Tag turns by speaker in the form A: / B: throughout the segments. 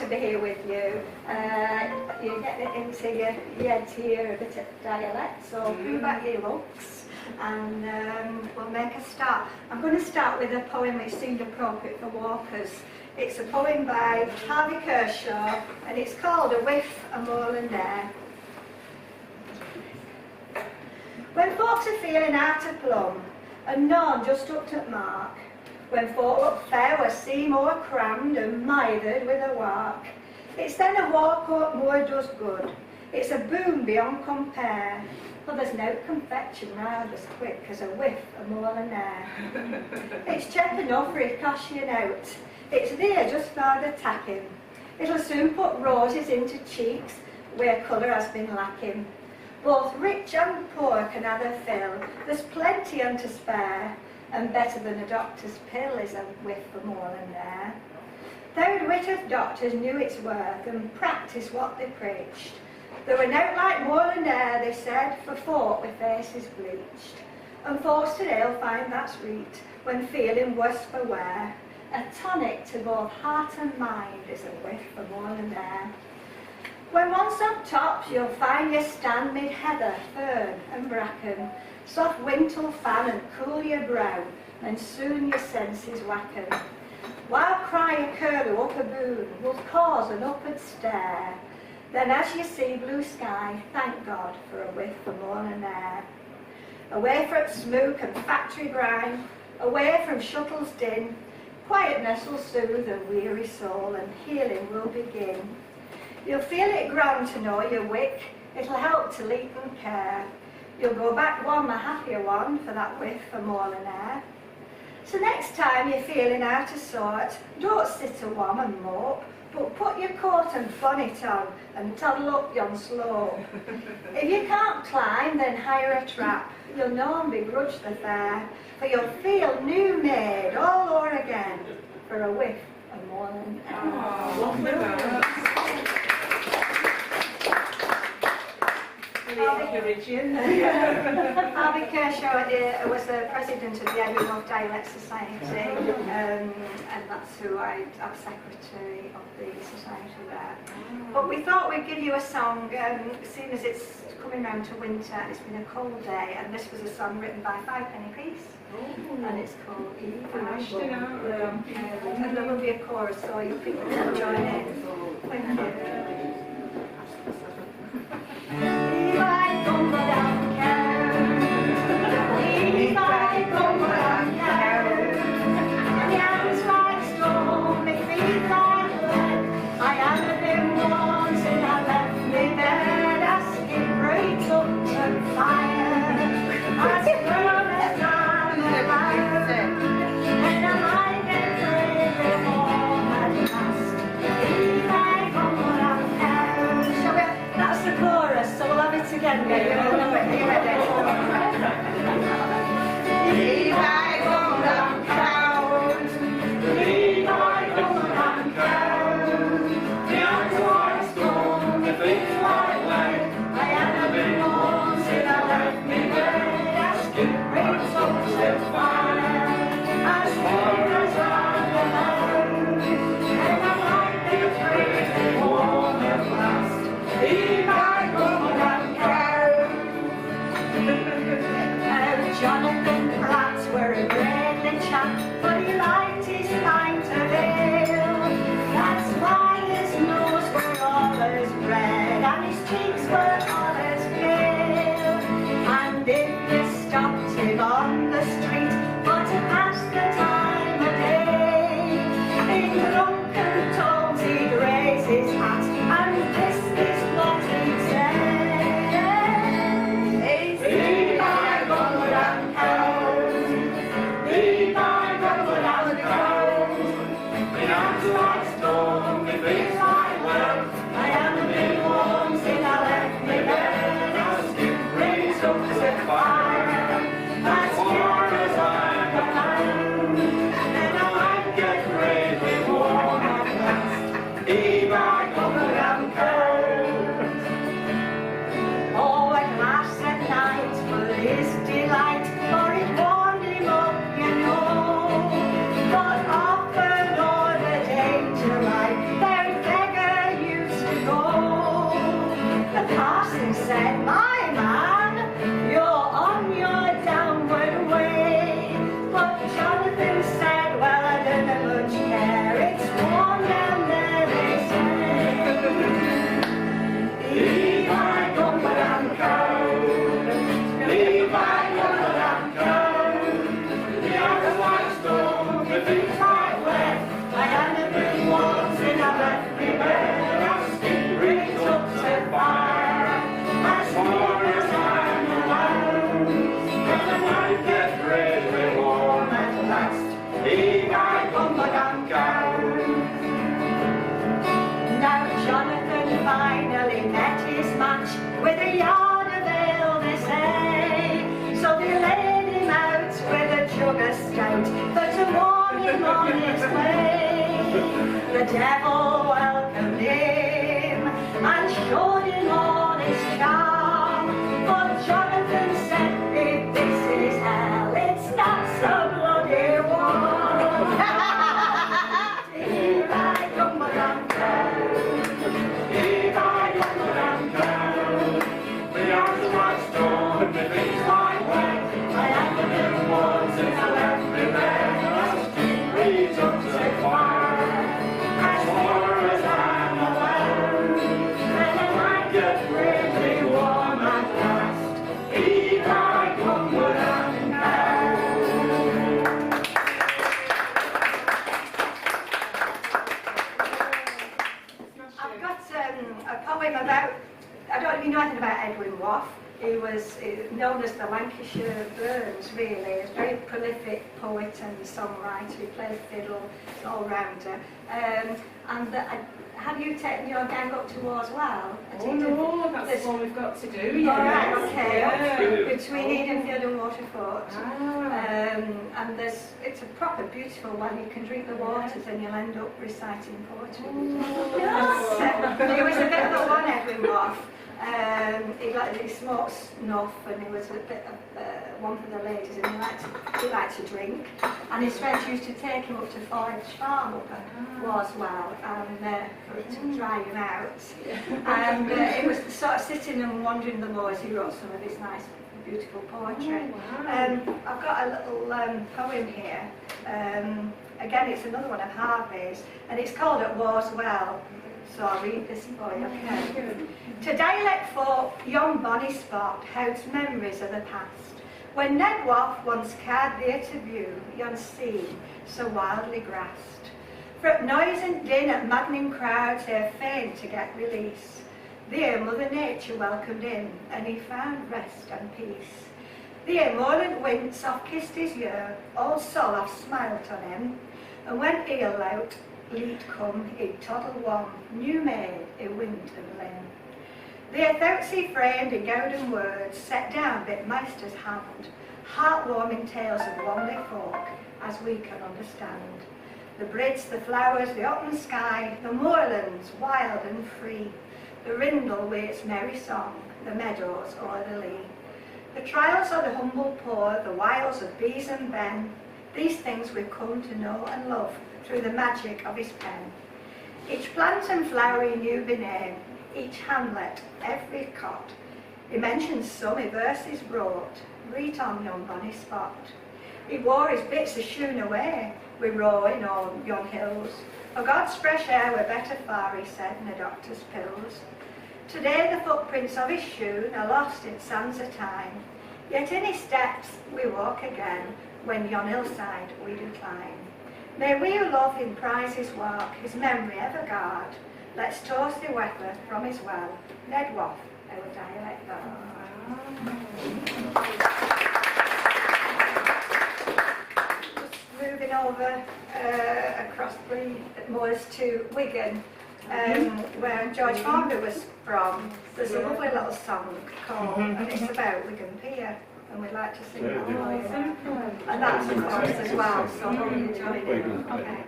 A: be here with you. You get it into your head to hear a bit of dialect, so prove back your looks, and we'll make a start. I'm going to start with a poem which seemed appropriate for walkers. It's a poem by Harvey Kershaw, and it's called A Whiff of Moorland Air. When folks are feeling out of plumb, and none just up to mark, when folk look fair or seem more crammed and mithered with a walk, it's then a walk up more does good. It's a boon beyond compare, for there's no confection round as quick as a whiff of moorland air. It's cheap enough for it costs you out. It's there just for the tacking. It'll soon put roses into cheeks where colour has been lacking. Both rich and poor can have a fill. There's plenty and to spare, and better than a doctor's pill is a whiff of moorland air. Those Whitworth doctors knew its worth and practised what they preached. There were no like moorland air, they said, for folk with faces bleached. And folks today'll find that's reet when feeling worse for wear. A tonic to both heart and mind is a whiff of moorland air. When once on tops, you'll find you stand mid heather, fern and bracken. Soft wind will fan and cool your brow, and soon your senses wacken. While cry a curlew up a boon will cause an upward stare. Then as you see blue sky, thank God for a whiff of moorland air. Away from smoke and factory grime, away from shuttle's din, quietness will soothe a weary soul and healing will begin. You'll feel it grand to know your wick, it'll help to leap and care. You'll go back one, a happier one, for that whiff of moorland air. So next time you're feeling out of sort, don't sit a warm and mope, but put your coat and bonnet on and toddle up yon slope. If you can't climb, then hire a trap. You'll no begrudge the fare, for you'll feel new made all o'er again for a whiff of moorland air. Harvey Kershaw was the president of the Edinburgh Dialect Society, and that's who I'm secretary of the society there. But we thought we'd give you a song, seeing as it's coming round to winter and it's been a cold day, and this was a song written by Fivepenny Piece, and it's called Eve. And there will be a chorus, so you people can join in. Thank you. But often o'er the danger line, there beggars with a yard of ale, they say. So they laid him out with a jug of stout, for to warn him on his way. The devil welcomed him and showed him all his charm. For Jonathan said, if this is hell, it's not so bloody warm. Here I come around town, here I come around town. The hours are storm, the things my way. I am the little ones and I left me there. As the breeze up to fire, as far as I'm alone. And I might get really warm at last. Here I come around town. I've got a poem about, I don't even know anything about Edwin Waugh. He was known as the Lancashire Burns, really. He's a very prolific poet and songwriter. He played fiddle, all-rounder. Have you taken your gang up to Waugh as well?
B: Oh no, that's the one we've got to do, yeah.
A: All right, okay.
B: Yeah.
A: Between Edenfield and Waterford.
B: Ah.
A: And it's a proper beautiful one. You can drink the waters and you'll end up reciting poetry. He was a bit of a one, Edwin Waugh. He smoked snuff, and he was a bit of one for the ladies, and he liked to drink. And his friends used to take him up to Forage Farm up at Waugh and to dry him out. And he was sort of sitting and wandering the moors. He wrote some of his nice, beautiful poetry. I've got a little poem here. Again, it's another one of Harvey's, and it's called At Waugh's Well. So I'll read this for you, okay? Today let folk yon bonny spot house memories of the past, when Ned Waugh once carried there to view yon scene so wildly grassed. For noise and din at maddening crowds ere fain to get release, there Mother Nature welcomed in, and he found rest and peace. There moorland wind soft kissed his ear, old Soloff smiled on him, and when eel out leet come, he'd toddle one, new made, i wind and limb. Their thoughts he framed in golden words, set down bit Meister's hand, heartwarming tales of lonely folk, as we can understand. The bridge, the flowers, the open sky, the moorlands, wild and free, the rindle with its merry song, the meadows o'er the lea. The trials of the humble poor, the wiles of bees and ben, these things we've come to know and love through the magic of his pen. Each plant and flower he knew by name, each hamlet, every cot. He mentions some he verses wrote, read on yon bonny spot. He wore his bits of shoon away, we rowing on yon hills. For God's fresh air were better far, he said, than a doctor's pills. Today the footprints of his shoon are lost in sands of time, yet in his steps we walk again, when yon hillside we do climb. May we who love him prize his work, his memory ever guard. Let's toast the weather from his well, Ned Waugh, our dialect Just moving over across the moors to Wigan, where George Harvey was from. There's a lovely little song called, and it's about Wigan Pier. And we'd like to sing that for you. And that's a chorus as well, so I hope you enjoy it. Okay.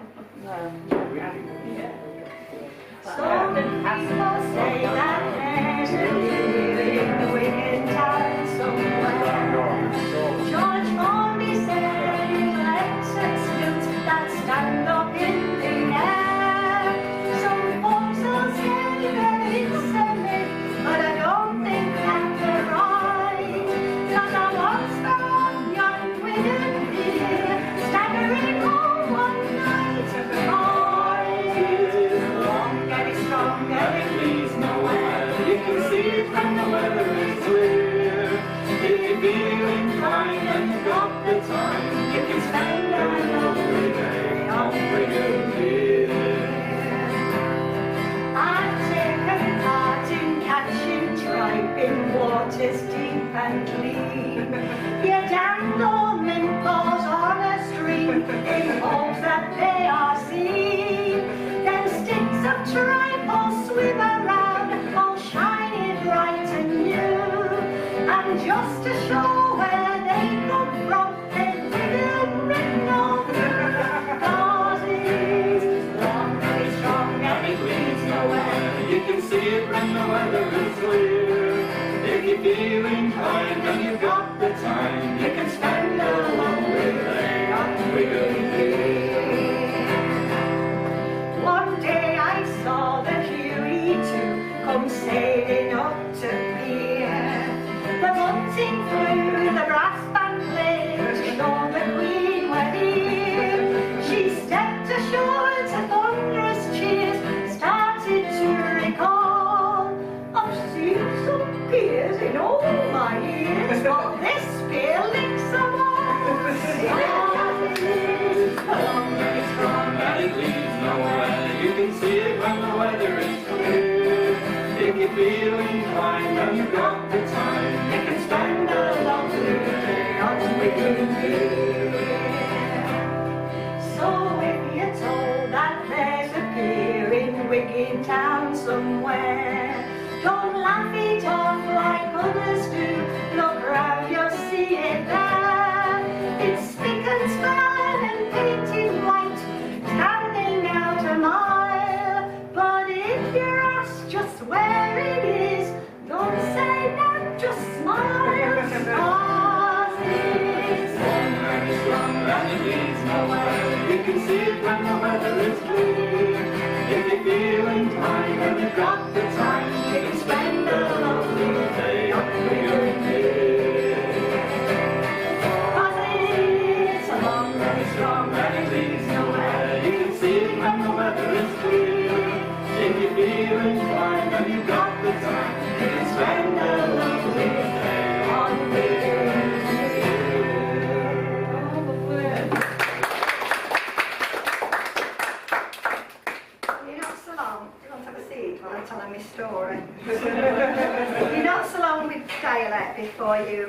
A: So the people say that there's a pier in the Wigan town somewhere. George Harvey said he likes a snoot that stand up in the air. Some folks will say that it's a myth, but I don't think that they're right.
C: When the weather is clear, if you feel inclined and got the time, you can spend a lovely day on Wigan Pier.
A: I've taken part in catching tripe in waters deep and clean. You dangle minnows on a stream in hopes that they are seen. Then sticks of tripe all swim around, all shiny bright just to show where they come from. They've written on the causes. Long and strong and it leads nowhere.
C: You can see it when the weather is clear. If you're feeling kind and you've got the time, you can spend a lovely day on Wigan Pier.
A: One day I saw the Huey-2 come sailing up to pier. The bunting flew, the brass band played, to show the Queen were here. She stepped ashore to thunderous cheers, started to recall. I've seen some piers in all my years, but this pier links them all.
C: Long and strong and it leads nowhere. You can see it when the weather is clear. If you're feeling fine and you've got the time, you can spend a lovely day on Wigan Pier.
A: So if you're told that there's a pier in Wigan town somewhere, don't laugh it off like others do. Look round, you'll see it there. It's spick and span and painted white, standing out a mile. But if you're asked just where it is, don't say no, just smile. Cause it's
C: Long and strong and it leads nowhere. You can see it when the weather is clear. If you're feeling fine and you've got the time, you can spend a lovely day on Wigan Pier.
A: Cause it's a long
C: Very strong and it leads nowhere. You can see it when the weather is clear. If you're feeling fine and you've got the time, you can spend a lovely day on Wigan
A: You're not so long. Do you want to have a seat while I'm telling my story? You're not so long with dialect before you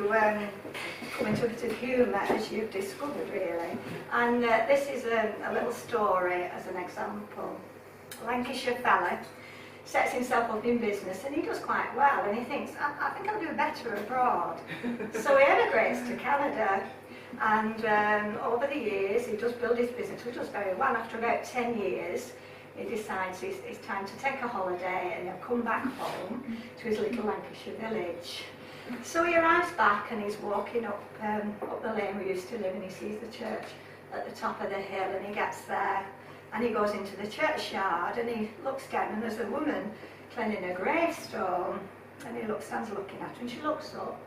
A: come into a bit of humour, as you've discovered, really. And this is a little story as an example. A Lancashire fella sets himself up in business and he does quite well, and he thinks, I think I'll do better abroad. So he emigrates to Canada, and over the years he does build his business, which does very well. After about 10 years, he decides it's time to take a holiday and he'll come back home to his little Lancashire village. So he arrives back and he's walking up the lane we used to live, and he sees the church at the top of the hill, and he gets there and he goes into the churchyard and he looks down, and there's a woman cleansing a gravestone, and he stands looking at her, and she looks up.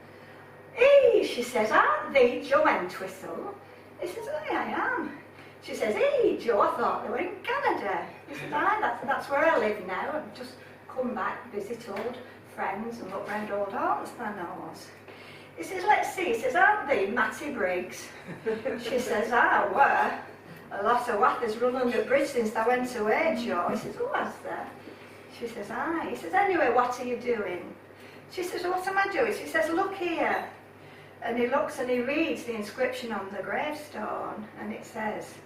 A: Hey, she says, aren't they Joe Entwistle? He says, aye, I am. She says, hey, Joe, I thought they were in Canada. He says, aye, that's where I live now. I've just come back, visit old friends and look round old haunts I knows. He says, let's see. He says, aren't they Matty Briggs? She says, I were. A lot of Waugh has run under the bridge since I went away, Joe. He says, who was there? She says, aye. He says, anyway, what are you doing? She says, well, what am I doing? She says, look here. And he looks and he reads the inscription on the gravestone, and it says,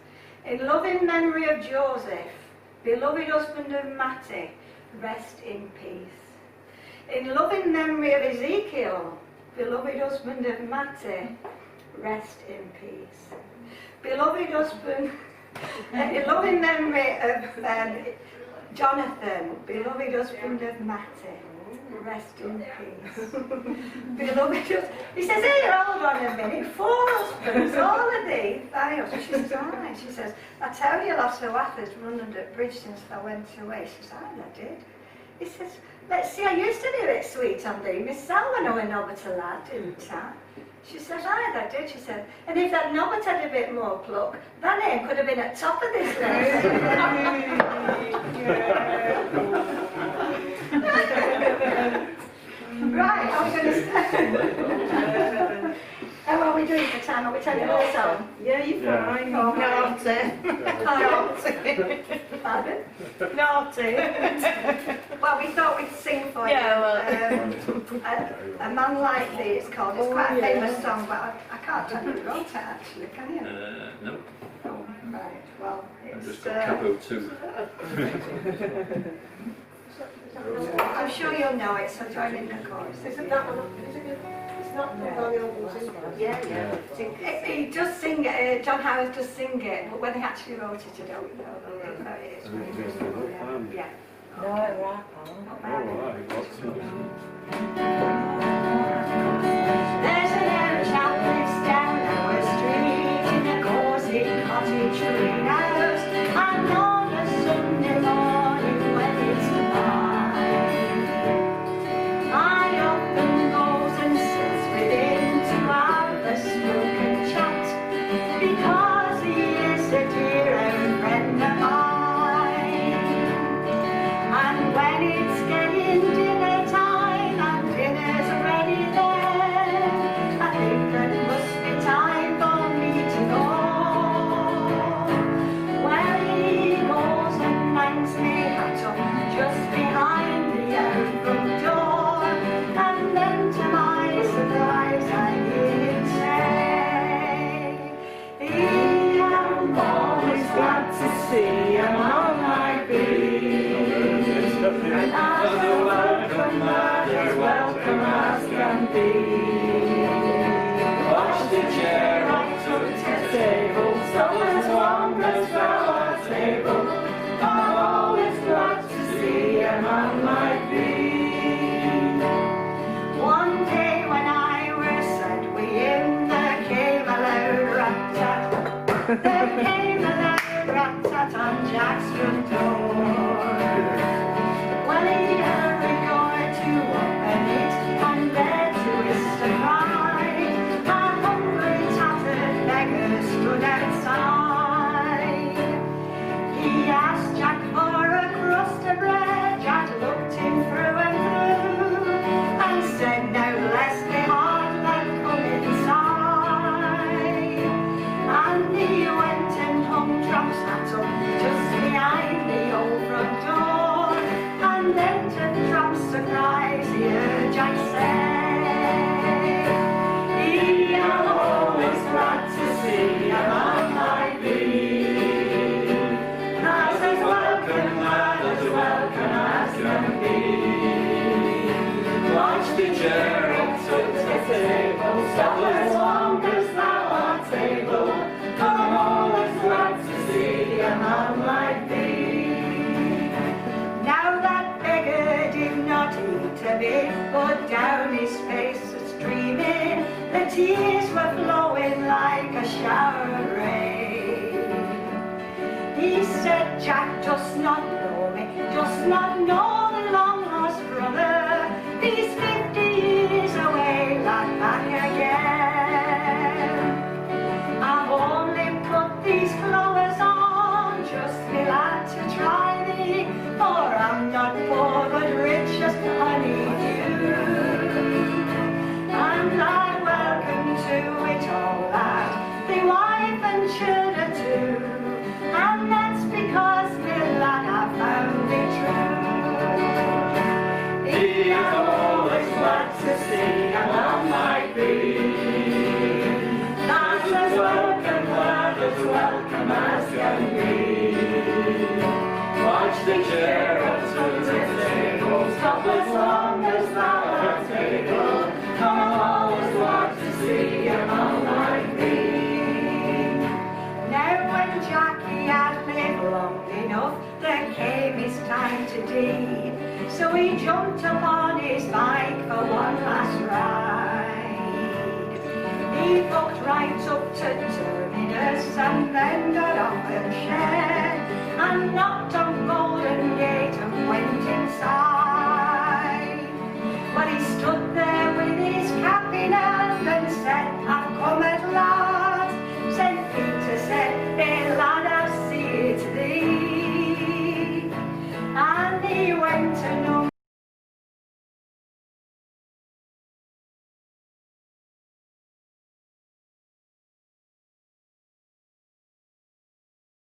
A: in loving memory of Joseph, beloved husband of Matty, rest in peace. In loving memory of Ezekiel, beloved husband of Matty, rest in peace. Beloved husband, in loving memory of Jonathan, beloved husband of Matty, rest in peace. Beloved husband, he says, here, hold on a minute, 4 husbands, all of these. She says, aye. She says, I tell you, lots of Waugh has run under the bridge since I went away. She says, aye, I did. He says, let's see, I used to be a bit sweet on thee. Miss Salmon went over to lad, didn't I? She said, aye, that did. She said, and if that Nobbert had a bit more pluck, that name could have been at top of this list. Right, I'm going to start. How are we doing for time? Are we taking this on?
B: Yeah, you're fine.
A: Oh,
B: Naughty.
A: Pardon?
B: Naughty.
A: Well, we thought we'd sing for you. A Man Like Me, it's called. It's quite a famous song, but I can't tell you who wrote it, actually, can you?
C: No,
A: Oh, right. Well,
C: I've
A: it's...
C: just got capo 2.
A: I'm sure you'll know it, so join in the chorus. Isn't that one? It's
D: not very old, is it?
B: Yeah.
A: He does sing it, John Howard does sing it, but when he actually wrote it, I don't know. But it is really good. Yeah.
B: No, right.
A: Not
C: Oh,
A: bad.
C: right, what's it?
A: There's an old chap lives down our street in a cosy cottage greenhouse, and on a Sunday morning when it's mine, I often goes and sits with him to have a smoke and chat, because he is a dear old friend of mine. And when it's getting dinner time and dinner's already there, I think it must be time for me to go. Well, he goes and hangs me hat up just behind the old front door, and then to my surprise I hear him say, I'm always glad to see a man like thee. And as welcome as can be. Watch the chair right up to the table, so as long as thou art able, I'm always glad to see a man like thee. One day when I was sat with him, there came a loud rat-tat. There came a loud rat-tat on Jack's front door. Well, he hurried door to open it, and there to his surprise, a hungry tattered beggar stood outside. He asked Jack for a crust of bread. Jack looked him through and through, and said, now bless me heart, then come inside. And he went and hung Trump's hat up just behind the old front door, and then to Trump's surprise he heard Jack say, I'm always glad to see a man like thee. That's as welcome lad, as welcome as can be. Watch the chair up to the table, so as long as thou art able, I'm always glad to see a man like thee. Now that beggar did not eat a bit, but down his face was streaming, the tears were flowing like a shower of rain. He said, Jack does not know me, does not know the long lost brother. He's 50 years away, lad, back again. I've only put these flowers on, just me lad to try thee, for I'm not poor but rich as honeydew. And lad, welcome to it all, lad, the wife and children too, and that's because me lad I found it true. He is always glad to see a man like thee. That's as welcome lad, as welcome as can be. Watch the chair up to the table, stop as long as thou art able, I'm always glad to see a man like thee. Now when Jackie had lived long enough, there came his time to deed, so he jumped upon his bike for one last ride. He walked right up to terminus and then got off and shed, and knocked on